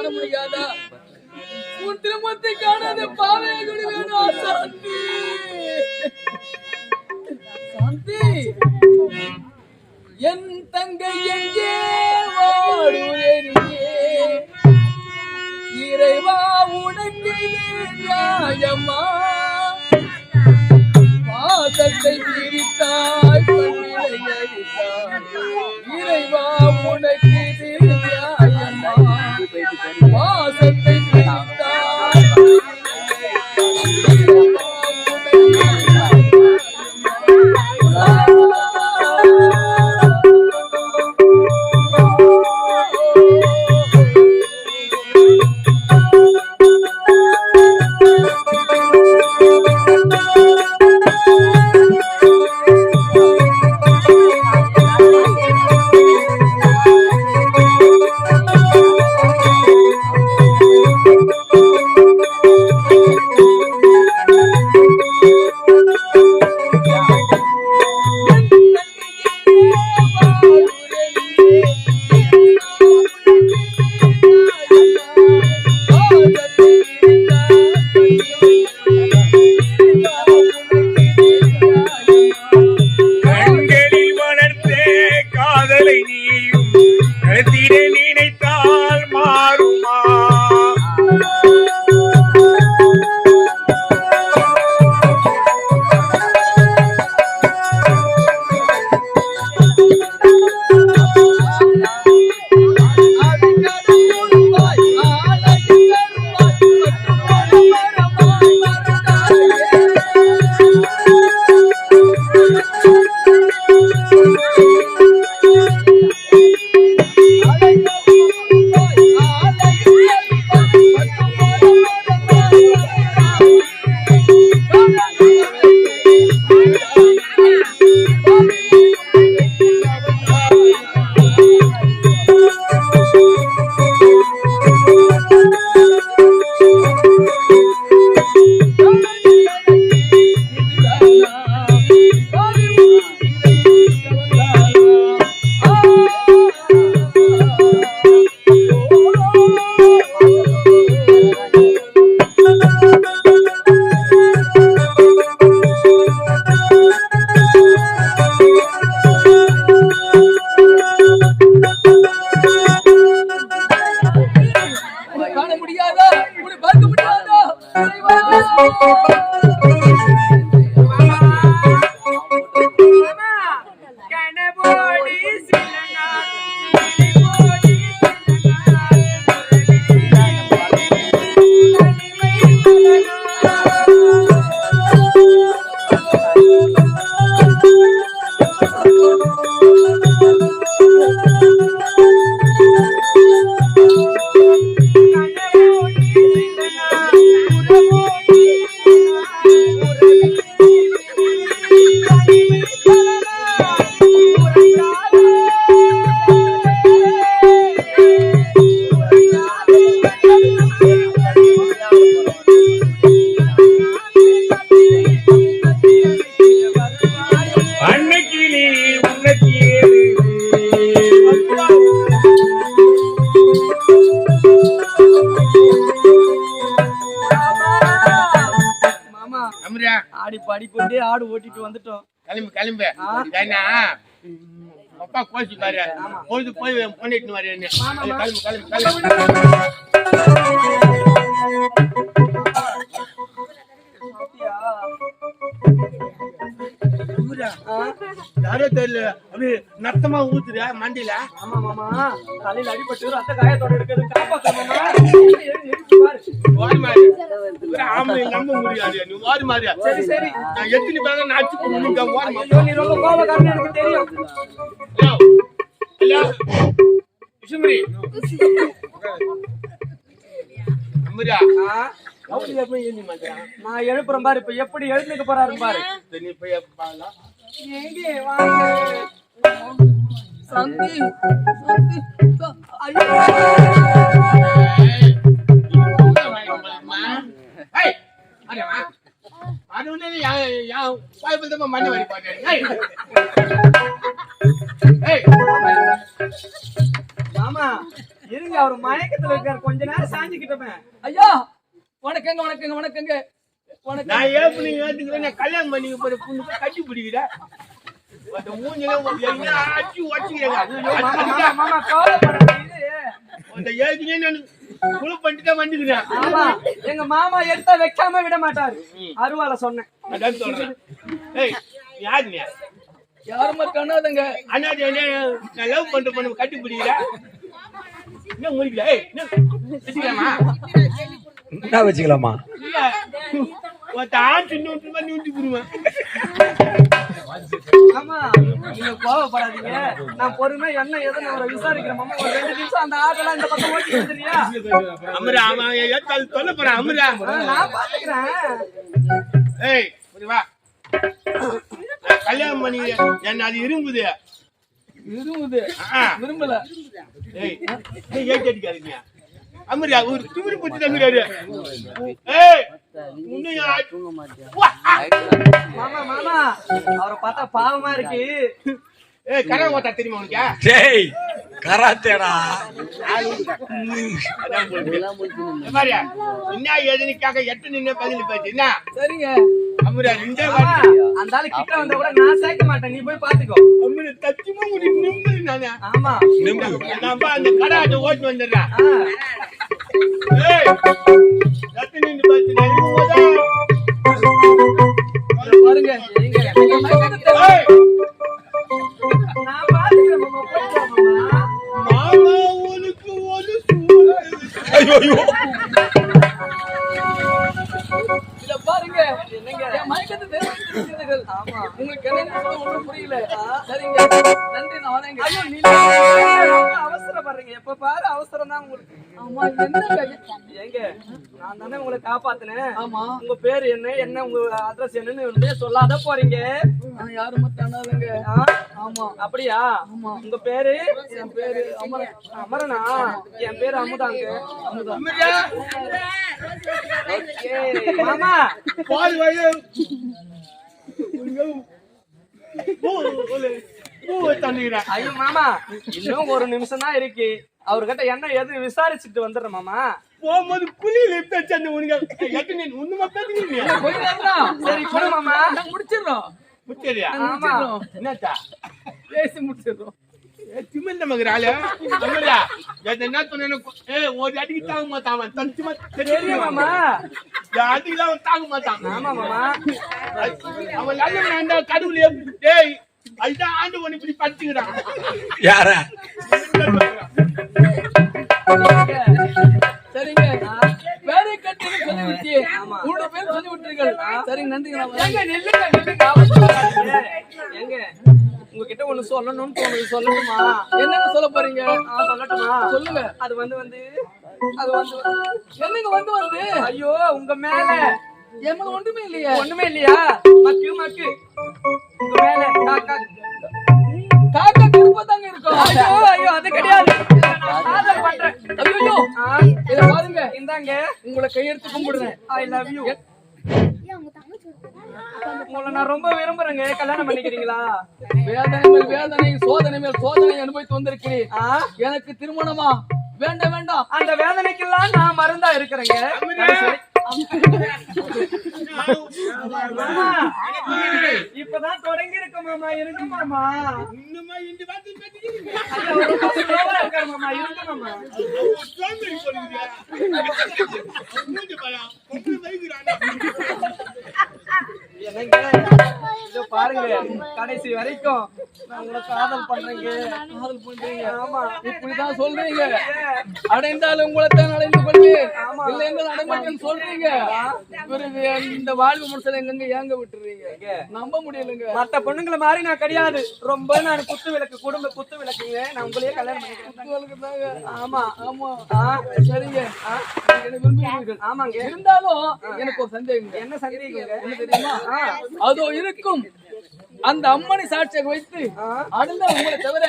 காண முடியாதா? முத்தி காணாத பாவை வேணும் சாந்தி. சாந்தி, என் தங்கை எங்கே வாடுவேனியே? இறைவா உனக்கு நியாயமா? பாசத்தை பிரித்தாய், கண்ணிலை அடித்தாய். இறைவா உனக்கு நியாயமா? பாசத்தை பிரித்தாய், ஆடி பாடிக்கொண்டே ஆடு ஓட்டிட்டு வந்துட்டோம். கிளம்பு அப்பா கோச்சு பாரு பொழுது போய் பண்ணிட்டு வாரு. யாரோ தெரியல அப்படி நத்தமா ஊத்துறியா மண்டியில? ஆமா மாமா, தலையில அடிபட்டு ரத்த காயத்தோட இருக்குது. ஆமா நம்ப முடியாது. நீ வாரி மாறியா? சரி சரி, நான் எத்தனை பேரை நான் அடிச்சு போடுவேன். நீ ரொம்ப கோபக்காரன்னு எனக்கு தெரியும். நான் எழுப்புறேன் பாரு, இப்ப எப்படி எழுந்துக்க போறாரு பாரு. சந்தி மண்ணி வரி மாமா இருங்க அவர் மயக்கத்துல இருக்காரு கொஞ்ச நேரம் சாஞ்சிக்கிட்டமே. ஐயா வணக்கங்க வணக்கங்க வணக்கங்க வணக்கம். நான் ஏன் நீங்க ஏத்துக்கிறேன் நான் கல்யாணம் பண்ணி போற பொண்ணு கட்டி பிடிக்கிறேன் அந்த மூஞ்சில என்ன ஆச்சி வச்சிக்கிறேன் மாமா கோவப்படாதீங்க. அந்த ஏதினே நான் குழு பண்ணிட்டு தான் வந்துக்கிறேன். ஆமா எங்க மாமா எடுத்தா வைக்காம விட மாட்டாரு. அருவால சொன்னேன். அதான் சொல்றேன். ஏய் யாரு நீ? யாருமே காணாதங்க. அண்ணாடி நான் லவ் பண்ற பொண்ணு கட்டி பிடிக்கிறேன். என்ன முடியல? ஏய் என்ன வச்சுக்கலாமா? என்ன வச்சுக்கலாமா? இல்ல ஒருத்த ஆண் இன்னொன்று பண்ணி ஊட்டி போடுவேன். ஆமா நீங்க கோவப்படாதீங்க. நான் பொறுமை என்ன ஏதுன்னு அவரை விசாரிக்கிறேன். மாமா ஒரு 2 நிமிஷம் அந்த ஆட்டெல்லாம் இந்த பக்கம் ஓட்டி வந்துறியா? அமரா அவன் ஏத்தால் சொல்ல போறான். அமரா நான் பாத்துக்கிறேன். ஏய் வா கல்யாணம் பண்ணி என்ன அது இரும்புது விரும்பல. ஏய் நீ ஏன் கேட்காதீங்க. அமரா ஒரு திமிரு புத்தி தங்குறாரு. ஏய் உன்னையா மாமா மாமா அவரை பார்த்தா பாவமா இருக்கு. ஏய் கரா ஓட்டா தெரியுமா உனக்கு? டேய் கராத்தேடா. அதான் போடுறேன். பாரியா என்ன ஏதனிக்காக எட்டு நின்னு பதில் பேச்சு என்ன? சரிங்க அமரா ரெண்டே மாமா, அந்த ஆளு கிட்ட வந்தா கூட நான் சேர்க்க மாட்டேன். நீ போய் பாத்துக்கோ. அமரா தச்சுமா முடி நிம்மதி நானே. ஆமா நான் அந்த கடாட்ட ஓட்டு வந்துடுறேன். ஏய் எட்டு நின்னு பேச்சு பாருங்க. ஏய் நான் பாத்துக்கிறேன் மாமா. போயிட்டு வா மாமா. மாமா உனக்கு ஒரு சூழல். ஐயோ ஐயோ. இத பாருங்க. என் மயக்கத்தை தெரிவிக்கிறீர்கள். ஆமா உங்களுக்கு என்ன ஒன்றும் புரியல. சரிங்க நன்றி நான் வரேங்க. ஐயோ நீங்க ரொம்ப அவசரப்படுறீங்க. எப்ப பாரு அவசரம் தான் உங்களுக்கு. ஆமா என்ன ஏங்க நான் தானே உங்களை காப்பாத்தினேன். ஆமா உங்க பேரு என்ன உங்க அட்ரஸ் என்னன்னு சொல்லாத போறீங்க. நான் யாருமே தானாதங்க. ஆமா அப்படியா? ஆமா உங்க பேரு? என் பேரு அமரன். அமரனா? என் பேரு அமுதாங்க. அமுதா. மாமா பால் வயது பூவை தண்ணிக்கிறேன். ஐயோ மாமா இன்னும் ஒரு நிமிஷம் தான் இருக்கு. அவர்கிட்ட என்ன எது விசாரிச்சுட்டு வந்துடுறேன் மாமா. போகும்போது குழியில பேச்சு அந்த உனக்கு எட்டு நீ ஒண்ணுமா பேசுறீங்க. சரி போடு மாமா. நாங்க முடிச்சிடுறோம். முச்சரியா ஆமா என்னத்தா பேசி முடிச்சிடுறோம். திமிழ் நமக்கு ஆளு அமரா என்ன சொன்ன ஒரு அடிக்கு தாங்க மாட்டான். தனிச்சுமா தெரியும் மாமா. அடிக்கலாம் அவன் தாங்க மாட்டான். ஆமா மாமா. அவன் நல்ல கடவுளே. ஏய் அதுதான் ஆண்டு ஒண்ணு இப்படி படிச்சுக்கிறான். யார? சரிங்க வேலை கட்டி சொல்லிவிட்டு உங்களோட பேர் சொல்லி விட்டுருங்கள். சரிங்க நன்றி. ஏங்க நில்லுங்க நில்லுங்க. அவசரப்படாதீங்க. ஏங்க உங்ககிட்ட ஒண்ணு சொல்லணும்னு தோணுது. சொல்லட்டுமா? என்னங்க சொல்ல போறீங்க? சொல்லட்டுமா? சொல்லுங்க. அது வந்து என்னங்க வந்து ஐயோ உங்க மேல எம்ம ஒன்றுமே இல்லையா? ஒண்ணுமே இல்லையா? மக்கு மக்கு உங்க மேல காக்கா காக்கா கருப்பா தாங்க இருக்கும். ஐயோ ஐயோ அது கிடையாது. நான் காதல் பண்றேன். ஐயோ இத பாருங்க. இந்தாங்க உங்களை கையெடுத்து கும்பிடுறேன். I love you. உங்களை நான் ரொம்ப விரும்புறேங்க. கல்யாணம் பண்ணிக்கிறீங்களா? வேதனை மேல் வேதனை சோதனை மேல் சோதனை அனுபவித்து வந்திருக்கிறேன். எனக்கு திருமணமா? வேண்டாம் வேண்டாம். அந்த வேதனைக்கெல்லாம் நான் மருந்தா இருக்கிறேங்க. இப்பதான் தொடங்கி இருக்க மாமா. இருக்கு மாமா. இன்னுமா இந்த வார்த்தை பேசிக்கிறீங்க. இருக்காரு மாமா. இருக்கு மாமா. சோம்பேறி சொல்லுங்க. மூஞ்சி பாரா கொண்டு வைக்கிறானே. என்னங்க இதோ பாருங்க கடைசி வரைக்கும் நான் உங்களை காதல் பண்றேங்க. காதல் பண்றீங்க? ஆமா இப்படிதான் சொல்றீங்க. அடைந்தாலும் உங்களைத்தான் அடைந்து கொள்வேன். இல்லை என்றால் அடைமாட்டேன்னு சொல்றீங்க. பிறகு இந்த வாழ்வு முடிச்சல எங்க ஏங்க விட்டுறீங்க? நம்ப முடியலங்க. மத்த பொண்ணுங்களை மாதிரி நான் கிடையாது. ரொம்ப நான் குத்து விளக்கு குடும்ப குத்து விளக்குங்க. நான் உங்களையே கல்யாணம் பண்ணிக்கிறேன். ஆமா ஆமா சரிங்க. எனக்கு விரும்புகிறீர்கள். ஆமாங்க. இருந்தாலும் எனக்கு ஒரு சந்தேகம். என்ன சந்தேகங்க? என்ன தெரியுமா? அதோ இருக்கும் அந்த அம்மனை சாட்சியாக வைத்து அடுத்த உங்களை தவிர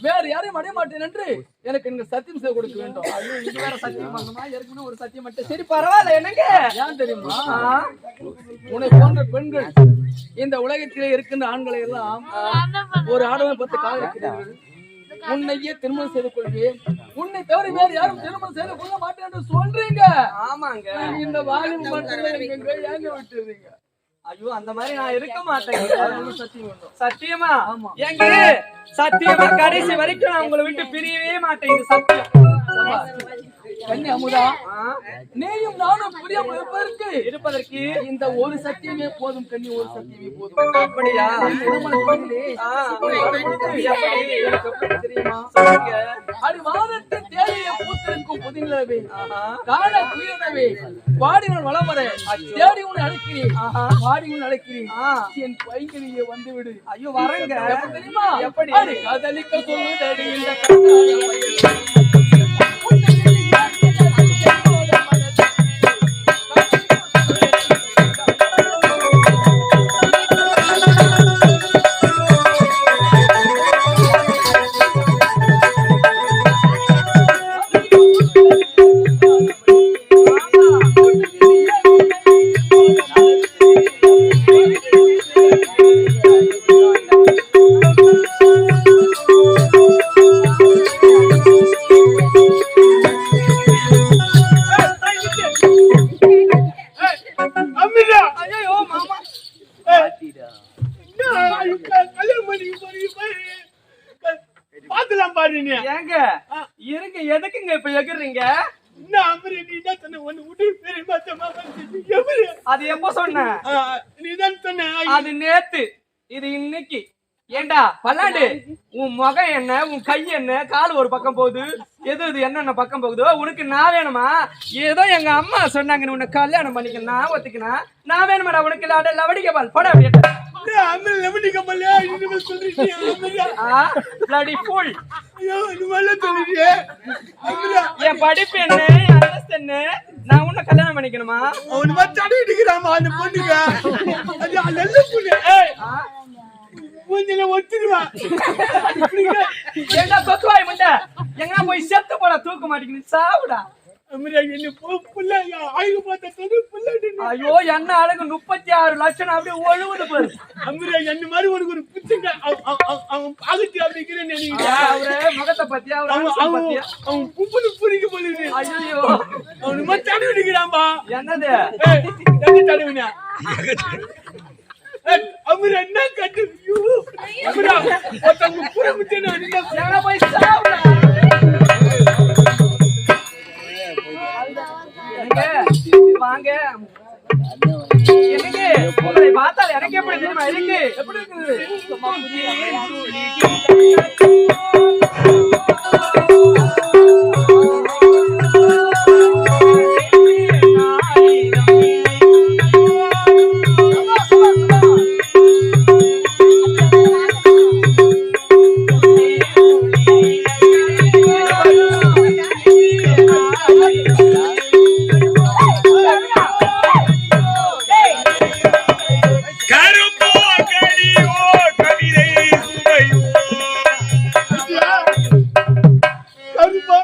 வேற யாரையும் அடைய மாட்டேன் என்று எனக்கு நீங்க சத்தியம் செய்து கொடுக்க வேண்டும். ஐயோ இது வேற சத்தியம் பண்ணணுமா? ஏற்கனவே ஒரு சத்தியம் மட்டும். சரி பரவாயில்ல. என்னங்க ஏன் தெரியுமா? உன்னை போன்ற பெண்கள் இந்த உலகத்திலே இருக்கின்ற ஆண்களை எல்லாம் ஒரு ஆடவனை பத்து காதலிக்கிறீர்கள். உன்னையே திருமணம் செய்து கொள்வேன், உன்னை தவிர வேறு யாரும் திருமணம் செய்து கொள்ள மாட்டேன் என்று சொல்றீங்க. ஆமாங்க. இந்த வாலிப மரத்துல எங்க ஏங்க விட்டுறீங்க? ஐயோ அந்த மாதிரி நான் இருக்க மாட்டேன். சத்தியம் வேண்டும். சத்தியமா? ஆமா. ஏங்க சத்தியமா கடைசி வரைக்கும் நான் உங்களை விட்டு பிரியவே மாட்டேன். இது சத்தியம். கண்ணி அமுதா, நீயும் நானும் புரியாமல் இருப்பதற்கு இந்த ஒரு சத்தியமே போதும் கண்ணி, ஒரு சத்தியமே போதும். அப்படியா? எப்படி தெரியுமா? அடிவானத்தின் தேவையை பூத்திருக்கும் புதிநிலவே, காண குயிலவே, வாடிவன் வளமர தேடி உன்னை அழைக்கிறேன், வாடி உன்னை அழைக்கிறேன், என் பையனையே வந்து விடு. ஐயோ வரங்க. தெரியுமா? எப்படி? காதலிக்க சொல்லுதடி இந்த கண்ணாடி பாத்துலாம் பாரு நீ. ஏங்க இருங்க, எதுக்குங்க இப்ப எகுறீங்க? அது எப்ப சொன்ன? நீதான் சொன்ன. அது நேத்து, இது இன்னைக்கு. ஏண்டா பல்லாண்டு, உன் முகம் என்ன, உன் கை என்ன, கால் ஒரு பக்கம் போகுது, எது இது என்னென்ன பக்கம் போகுதோ உனக்கு நான் வேணுமா? ஏதோ எங்க அம்மா சொன்னாங்க உன்னை கல்யாணம் பண்ணிக்க, நான் ஒத்துக்கினா நான் வேணுமாடா உனக்கு? இல்லாட லவடிக்க பால் பட அப்படியே என் படிப்பு என்ன, அந்தஸ்து என்ன, நான் உன்னை கல்யாணம் பண்ணிக்கணுமா? அந்த பொண்ணுங்க எங்க போய் செத்து போட தூக்க மாட்டேங்குது, சாவுடா. ஐயோ என்ன அழகு, 36 லட்சம் அப்படியே ஒழுகுது பாரு. என்ன மாதிரி உனக்கு ஒரு பிச்சுங்க அவன் பாகத்தி அப்படிங்கிறேன் முகத்தை பத்தியா அவன் கும்பலு புரிக்க போலுது. ஐயோ அவனு மாதிரி தடவி விடுக்கிறான்பா. என்னது தடவினா அவர் என்ன கட்டு போய் சாவுடா. வாங்க எனக்கு உங்களை பார்த்தால் எனக்கு எப்படி தெரியுமா இருக்கு? எப்படி இருக்குது?